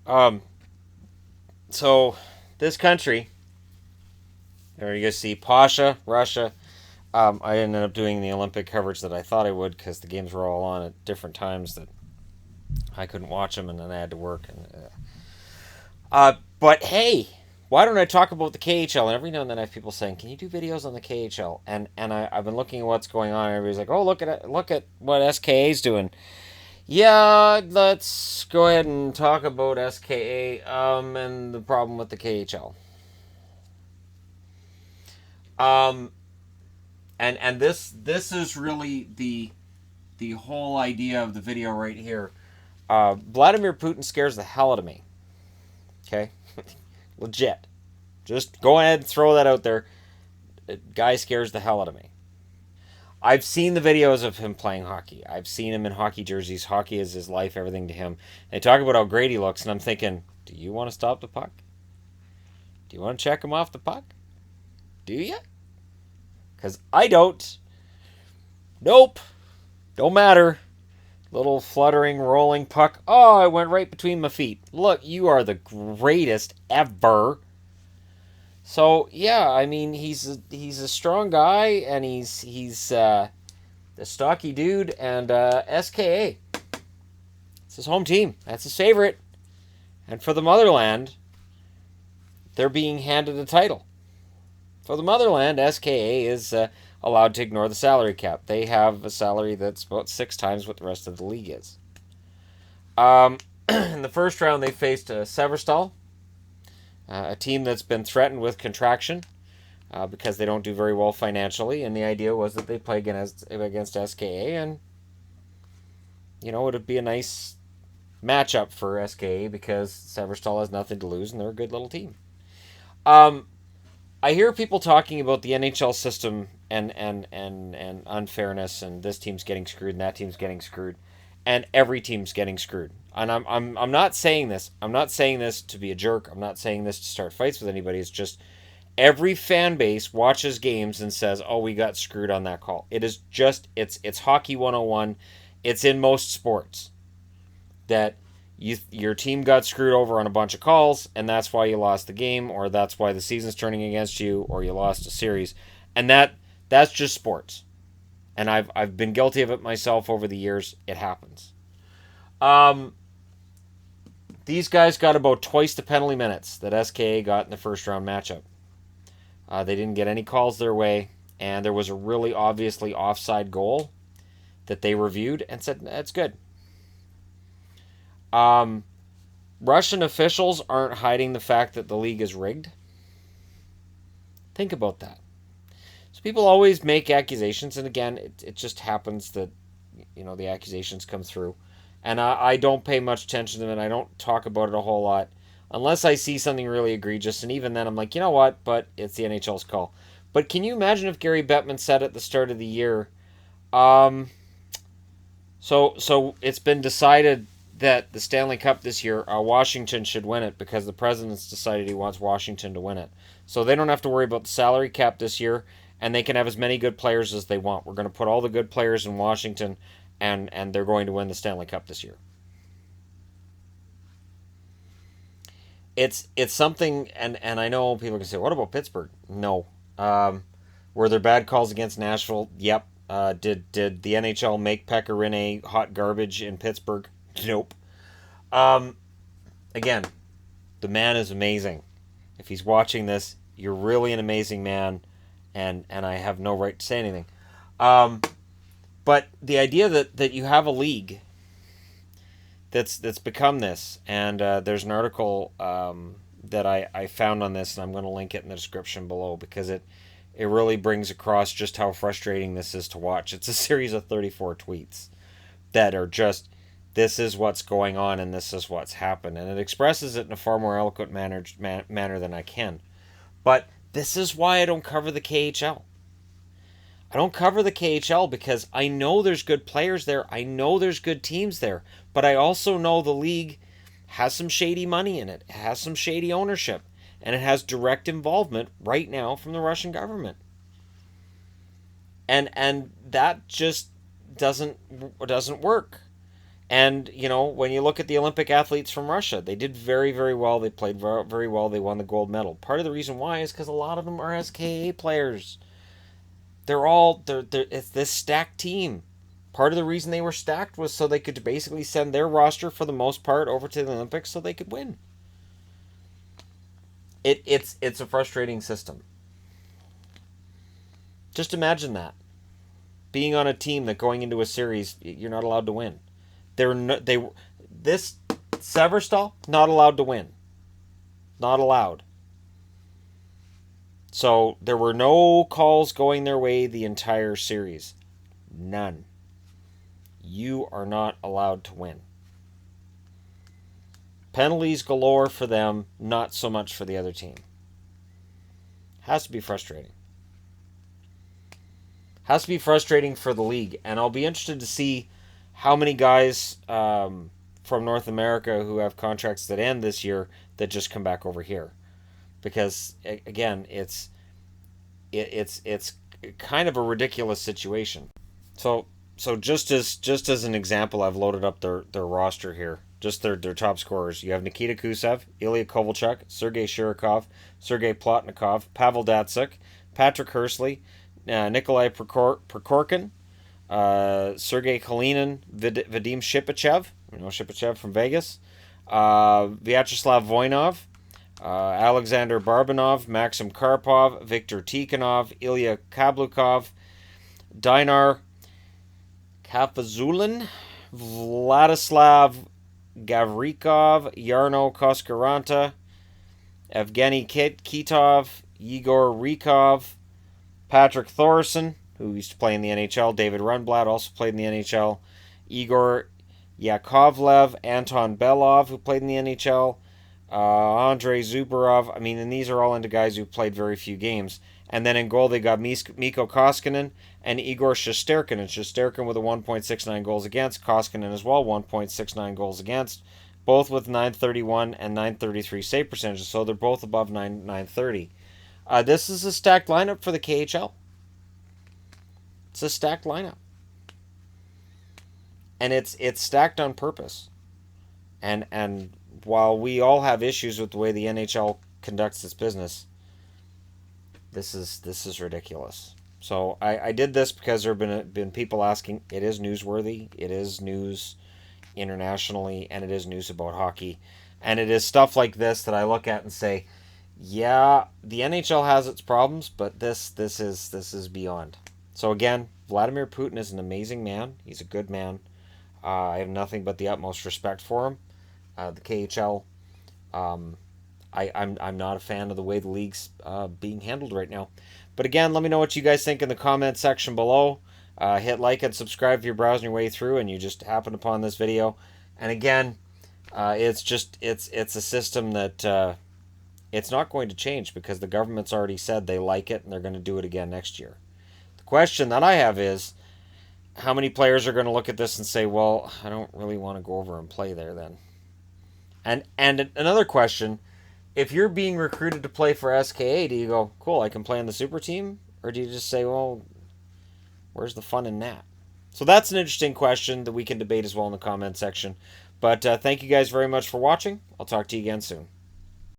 Um, so this country, there you see Pasha, Russia. I ended up doing the Olympic coverage that I thought I would because the games were all on at different times that I couldn't watch them, and then I had to work. But hey, why don't I talk about the KHL? And every now and then I have people saying, "Can you do videos on the KHL?" I've been looking at what's going on. And everybody's like, "Oh, look at what SKA is doing." Yeah, let's go ahead and talk about SKA and the problem with the KHL. Um, and this is really the whole idea of the video right here. Vladimir Putin scares the hell out of me. Okay, legit. Just go ahead and throw that out there. Guy scares the hell out of me. I've seen the videos of him playing hockey. I've seen him in hockey jerseys. Hockey is his life, everything to him. They talk about how great he looks, and I'm thinking, do you want to stop the puck? Do you want to check him off the puck? Do you? Because I don't. Nope. Don't matter. Little fluttering, rolling puck. Oh, it went right between my feet. Look, you are the greatest ever. So yeah, I mean he's a strong guy, and he's a stocky dude, and SKA. It's his home team. That's his favorite. And for the motherland, they're being handed a title. For the motherland, SKA is allowed to ignore the salary cap. They have a salary that's about 6 times what the rest of the league is. In the first round, they faced Severstal, a team that's been threatened with contraction because they don't do very well financially. And the idea was that they play against SKA, and it would be a nice matchup for SKA because Severstal has nothing to lose and they're a good little team. Um, I hear people talking about the NHL system and unfairness, and this team's getting screwed and that team's getting screwed, and every team's getting screwed. And I'm not saying this. I'm not saying this to be a jerk. I'm not saying this to start fights with anybody. It's just every fan base watches games and says, "Oh, we got screwed on that call." It is just it's hockey 101. It's in most sports that your team got screwed over on a bunch of calls, and that's why you lost the game, or that's why the season's turning against you, or you lost a series, and that's just sports. And I've been guilty of it myself over the years. It happens. Um, these guys got about twice the penalty minutes that SKA got in the first round matchup. They didn't get any calls their way, and there was a really obviously offside goal that they reviewed and said that's good. Um, Russian officials aren't hiding the fact that the league is rigged. Think about that. So people always make accusations, and again, it just happens that the accusations come through, and I don't pay much attention to them, and I don't talk about it a whole lot unless I see something really egregious, and even then I'm like, you know what? But it's the NHL's call. But can you imagine if Gary Bettman said at the start of the year, um, so it's been decided that the Stanley Cup this year, Washington should win it because the president's decided he wants Washington to win it. So they don't have to worry about the salary cap this year, and they can have as many good players as they want. We're going to put all the good players in Washington, and they're going to win the Stanley Cup this year. It's something, and I know people can say, what about Pittsburgh? No. Were there bad calls against Nashville? Yep. Did the NHL make Pekka Rinne hot garbage in Pittsburgh? Nope. Um, Again, the man is amazing. If he's watching this, you're really an amazing man, and I have no right to say anything. Um, but the idea that you have a league that's become this, and there's an article that I found on this, and I'm going to link it in the description below because it really brings across just how frustrating this is to watch. It's a series of 34 tweets that are just, this is what's going on and this is what's happened, and it expresses it in a far more eloquent manner than I can. But this is why I don't cover the KHL. I don't cover the KHL because I know there's good players there. I know there's good teams there. But I also know the league has some shady money in it. It has some shady ownership. And it has direct involvement right now from the Russian government. And that just doesn't work. And, when you look at the Olympic athletes from Russia, they did very, very well. They played very well. They won the gold medal. Part of the reason why is because a lot of them are SKA players. It's this stacked team. Part of the reason they were stacked was so they could basically send their roster, for the most part, over to the Olympics so they could win. It's a frustrating system. Just imagine that. Being on a team that going into a series, you're not allowed to win. This Severstal, not allowed to win. Not allowed. So there were no calls going their way the entire series. None. You are not allowed to win. Penalties galore for them, not so much for the other team. Has to be frustrating. Has to be frustrating for the league. And I'll be interested to see how many guys from North America who have contracts that end this year that just come back over here. Because, again, it's kind of a ridiculous situation. So just as an example, I've loaded up their roster here. Just their top scorers. You have Nikita Kusev, Ilya Kovalchuk, Sergei Shirokov, Sergei Plotnikov, Pavel Datsyuk, Patrick Hersley, Nikolai Prokhorkin, Sergei Kalinin, Vadim Shipachev, Shipachev from Vegas, Vyacheslav Voinov, Alexander Barbanov, Maxim Karpov, Viktor Tikhonov, Ilya Kablukov, Dinar Kafazulin, Vladislav Gavrikov, Yarno Koskaranta, Evgeny Kitov, Igor Rykov, Patrick Thorson, who used to play in the NHL, David Rundblad also played in the NHL, Igor Yakovlev, Anton Belov, who played in the NHL, Andrei Zubarov. And these are all into guys who played very few games. And then in goal, they got Mikko Koskinen and Igor Shesterkin. And Shesterkin with a 1.69 goals against. Koskinen as well, 1.69 goals against. Both with 931 and 933 save percentages. So they're both above 930. This is a stacked lineup for the KHL. It's a stacked lineup. And it's stacked on purpose. And while we all have issues with the way the NHL conducts its business, this is ridiculous. So I did this because there have been people asking. It is newsworthy. It is news internationally, and it is news about hockey. And it is stuff like this that I look at and say, yeah, the NHL has its problems, but this is beyond. So again, Vladimir Putin is an amazing man. He's a good man. I have nothing but the utmost respect for him. The KHL, I'm not a fan of the way the league's being handled right now. But again, let me know what you guys think in the comment section below. Hit like and subscribe if you're browsing your way through and you just happened upon this video. And again, it's a system that it's not going to change because the government's already said they like it and they're going to do it again next year. The question that I have is, how many players are going to look at this and say, well, I don't really want to go over and play there then? And another question, if you're being recruited to play for SKA, do you go, cool, I can play on the super team? Or do you just say, well, where's the fun in that? So that's an interesting question that we can debate as well in the comment section. But thank you guys very much for watching. I'll talk to you again soon.